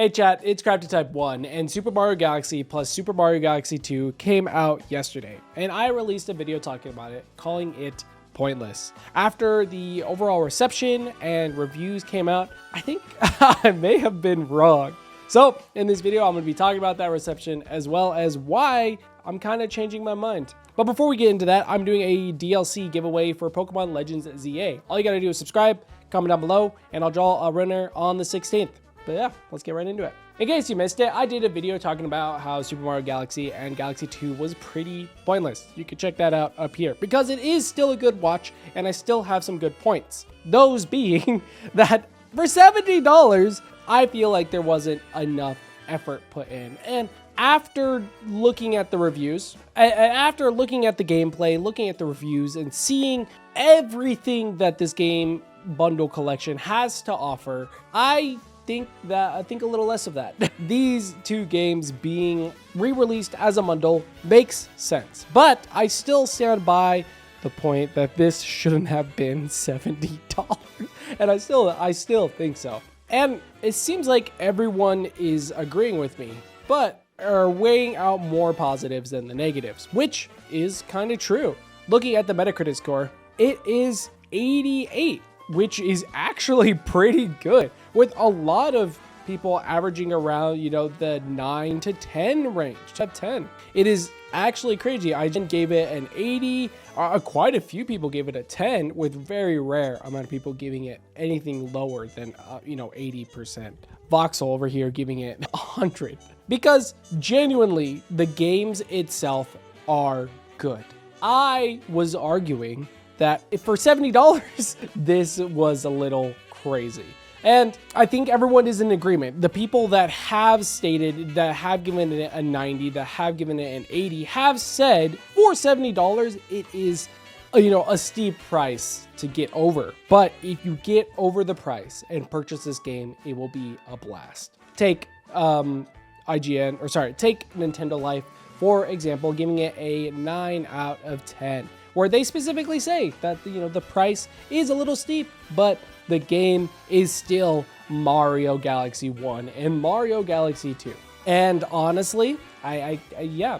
Hey chat, it's Crafty Type 1, and Super Mario Galaxy plus Super Mario Galaxy 2 came out yesterday, and I released a video talking about it, calling it pointless. After the overall reception and reviews came out, I think I may have been wrong. So in this video, I'm going to be talking about that reception as well as why I'm kind of changing my mind. But before we get into that, I'm doing a DLC giveaway for Pokemon Legends ZA. All you got to do is subscribe, comment down below, and I'll draw a winner on the 16th. But yeah, let's get right into it. In case you missed it, I did a video talking about how Super Mario Galaxy and Galaxy 2 was pretty pointless. You can check that out up here because it is still a good watch and I still have some good points. Those being that for $70, I feel like there wasn't enough effort put in. And after looking at the reviews, after looking at the gameplay, looking at the reviews and seeing everything that this game bundle collection has to offer, I think a little less of that. These two games being re-released as a bundle makes sense, but I still stand by the point that this shouldn't have been $70, and I still think so. And it seems like everyone is agreeing with me, but are weighing out more positives than the negatives, which is kind of true. Looking at the Metacritic score, it is 88. Which is actually pretty good, with a lot of people averaging around, the 9 to 10 range, top 10. It is actually crazy. I gave it an 80, quite a few people gave it a 10, with very rare amount of people giving it anything lower than, 80%. Voxel over here giving it 100. Because genuinely, the games itself are good. I was arguing that if for $70, this was a little crazy. And I think everyone is in agreement. The people that have stated, that have given it a 90, that have given it an 80, have said for $70, it is, a steep price to get over. But if you get over the price and purchase this game, it will be a blast. Take take Nintendo Life, for example, giving it a 9 out of 10. Where they specifically say that, the price is a little steep, but the game is still Mario Galaxy 1 and Mario Galaxy 2. And honestly, yeah,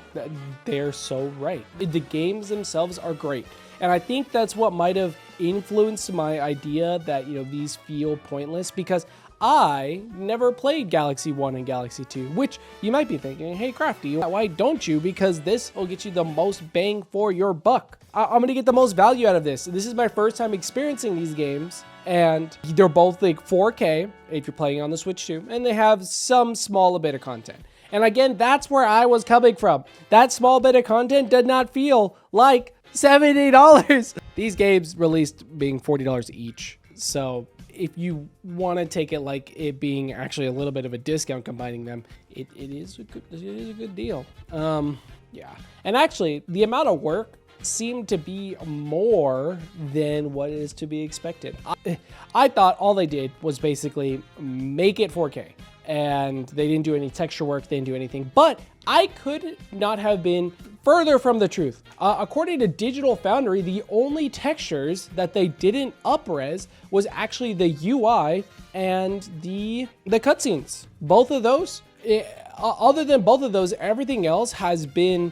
they're so right. The games themselves are great. And I think that's what might have influenced my idea that, these feel pointless, because I never played Galaxy 1 and Galaxy 2, which you might be thinking, hey Crafty, why don't you? Because this will get you the most bang for your buck. I'm going to get the most value out of this. This is my first time experiencing these games, and they're both like 4K if you're playing on the Switch too, and they have some small bit of content. And again, that's where I was coming from. That small bit of content did not feel like $70. These games released being $40 each. So if you want to take it like it being actually a little bit of a discount combining them, it is a good deal. Yeah. And actually, the amount of work seemed to be more than what is to be expected. I thought all they did was basically make it 4K, and they didn't do any texture work, they didn't do anything, but I could not have been further from the truth. According to Digital Foundry, the only textures that they didn't up-res was actually the UI and the cutscenes. Both of those, other than both of those, everything else has been,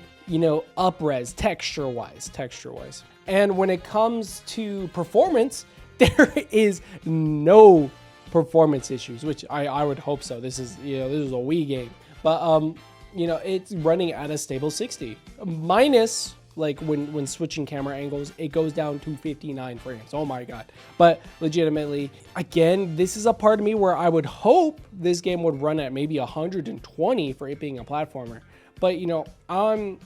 up-res texture-wise. And when it comes to performance, there is no performance issues, which I would hope so. This is, this is a Wii game, but it's running at a stable 60 minus, like when switching camera angles, it goes down to 59 frames. Oh my God. But legitimately, again, this is a part of me where I would hope this game would run at maybe 120 for it being a platformer. But I'm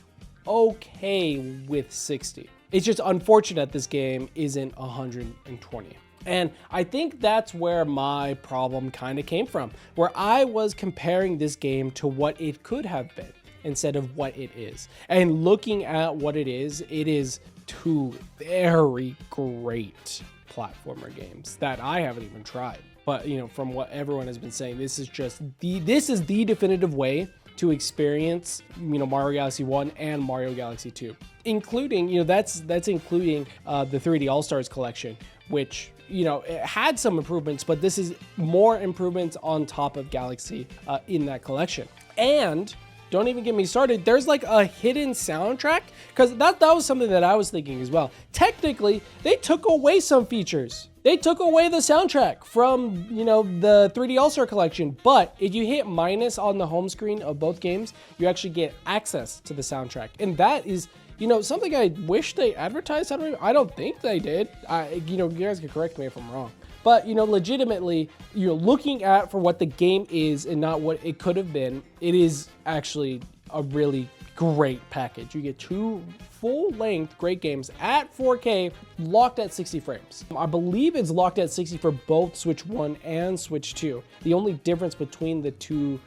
okay with 60. It's just unfortunate this game isn't 120. And I think that's where my problem kind of came from, where I was comparing this game to what it could have been instead of what it is. And looking at what it is two very great platformer games that I haven't even tried. But, from what everyone has been saying, this is the definitive way to experience, Mario Galaxy 1 and Mario Galaxy 2, including, that's including the 3D All-Stars collection, which you know, it had some improvements, but this is more improvements on top of Galaxy in that collection. And don't even get me started, there's like a hidden soundtrack, because that was something that I was thinking as well. Technically, they took away some features. They took away the soundtrack from, you know, the 3D All-Star collection, but if you hit minus on the home screen of both games, you actually get access to the soundtrack. And that is, you know, something I wish they advertised. I don't think they did. You know, you guys can correct me if I'm wrong. But, you know, legitimately, you're looking at for what the game is and not what it could have been. It is actually a really great package. You get 2 full-length great games at 4K, locked at 60 frames. I believe it's locked at 60 for both Switch 1 and Switch 2. The only difference between the two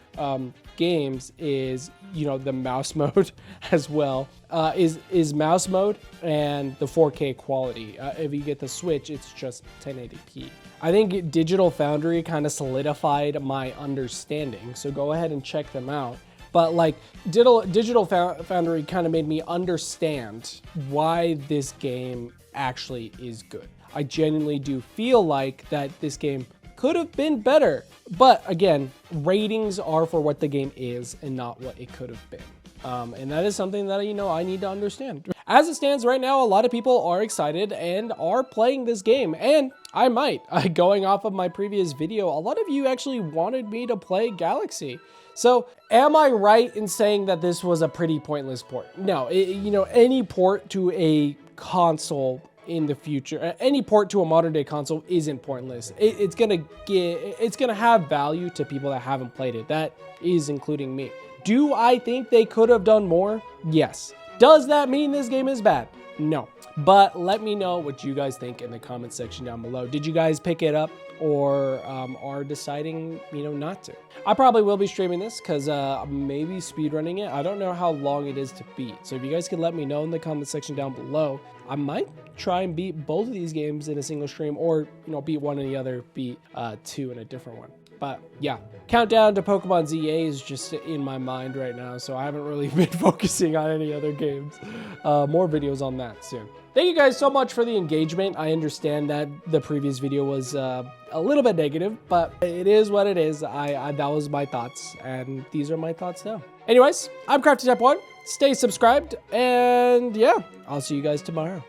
games is, you know, the mouse mode as well, is mouse mode and the 4K quality. If you get the Switch, it's just 1080p. I think Digital Foundry kind of solidified my understanding, so go ahead and check them out. But like Digital Foundry kind of made me understand why this game actually is good. I genuinely do feel like that this game could have been better. But again, ratings are for what the game is and not what it could have been. And that is something that, you know, I need to understand. As it stands right now, a lot of people are excited and are playing this game, and I might. Going off of my previous video, a lot of you actually wanted me to play Galaxy. So am I right in saying that this was a pretty pointless port? No, you know, any port to a console in the future, any port to a modern day console isn't pointless. It's gonna have value to people that haven't played it. That is including me. Do I think they could have done more? Yes. Does that mean this game is bad? No. But let me know what you guys think in the comment section down below. Did you guys pick it up or are deciding, you know, not to? I probably will be streaming this because maybe speedrunning it. I don't know how long it is to beat. So if you guys could let me know in the comment section down below, I might try and beat both of these games in a single stream, or, you know, beat one and the other, beat 2 in a different one. But yeah, countdown to Pokemon ZA is just in my mind right now, so I haven't really been focusing on any other games. More videos on that soon. Thank you guys so much for the engagement. I understand that the previous video was a little bit negative, but it is what it is. That was my thoughts, and these are my thoughts now. Anyways, I'm CraftyType1. Stay subscribed, and yeah, I'll see you guys tomorrow.